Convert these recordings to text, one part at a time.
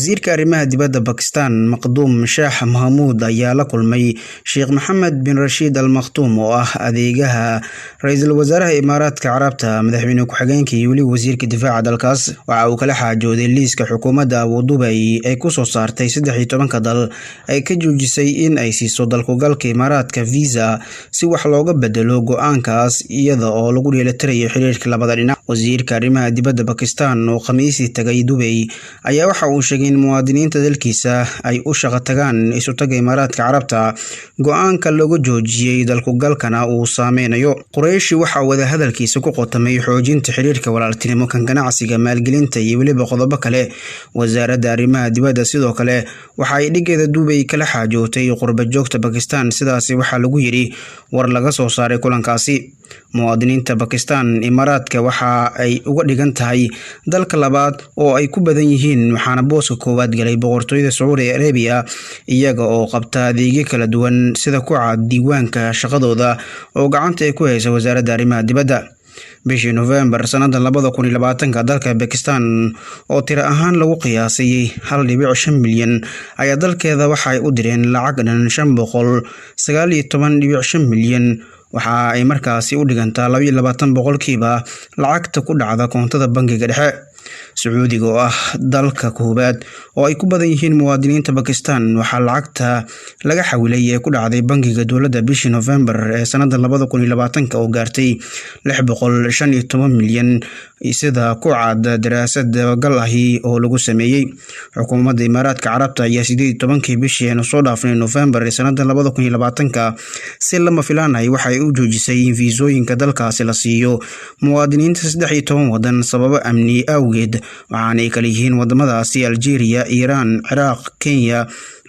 wasiirka arrimaha dibadda Pakistan Maqdum Shah Mahmood ayaa la kulmay Sheikh Mohammed bin Rashid Al Maktoum oo ah adeegaha ra'iisul wasaaraha Imaaraadka Carabta madaxweyne ku-xigeenka iyo waliba wasiirka difaaca dalkaas. Waxa uu kala xaajooday liiska xukuumadda Abu Dhabi ay ku soo saartay 13 dal ay ka joojisay in ay siiso dalku galka Imaaraadka visa si wax looga bedelo go'aankaas iyada oo lagu dheelitirayo xiriirka labada dhinac. Wasiirka arrimaha dibadda Pakistan oo Khamiistii tagay Dubai ayaa waxa uu sheegay in muwaadiniinta dalkiisa ay u shaqo tagaan isu taga Imaaraadka Carabta go'aanka lagu joojiyay dalku galkana uu saameynayo. Quraysh waxa wada hadalkiisa ku qotamay xoojinta xiriirka walaaltinimo kan ganacsiga, maalgelinta iyo waliba qodobo kale. Wasaaradda arrimaha dibadda sidoo kale waxa ay dhigeeda Dubai kala xaajootay qurba joogta Pakistan, sidaas waxa lagu yiri war laga soo saaray kulankaasi. muwaadiniinta Pakistan Imaaraadka waxa ay uga dhigan tahay dalka labaad oo ay ku badan yihiin, waxaana booska koowaad galay boqortooyada Saudi Arabia iyaga oo qabta adeegyo kala duwan sida ku cad diiwaanka shaqadooda oo gacanta ay ku hayso wasaaradda arrimaha dibadda. bishii November sanada 2020 dalka Pakistan oo tiro ahaan lagu qiyaasay 1.5 milyan ayaa dalkeeda waxa ay u direen lacag dhan 519.5 milyan, waxa ay markaasi u dhigantaa 22% lacagta ku dhacda koontada bangiga dhexe. Sacuudiga oo ah dalka koobaad oo ay ku badan yihiin muwaadiniinta Pakistan waxa lacagta laga xawilay ku dhacday bangiga dawladda bishii November ee sanada 2020 oo gaartay 615 milyan sida ku cad daraasad gal ahi oo lagu sameeyay. Xukuumadda Imaaraadka Carabta ayaa 18 bishii soo dhaafnay November ee sanada 2020 si lama filaan ah waxa ay u joojisay fiisooyinka dalkaasi la siiyo muwaadiniinta 13 wadan sababo amni awgeed, waxaana ay kala yihiin wadamadaasi Algeria, Iran, Iraq, Kenya,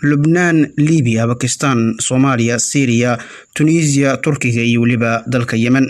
Lebanon, Libya, Pakistan, Soomaaliya, Syria, Tunisia, Turkiga iyo waliba dalka Yemen.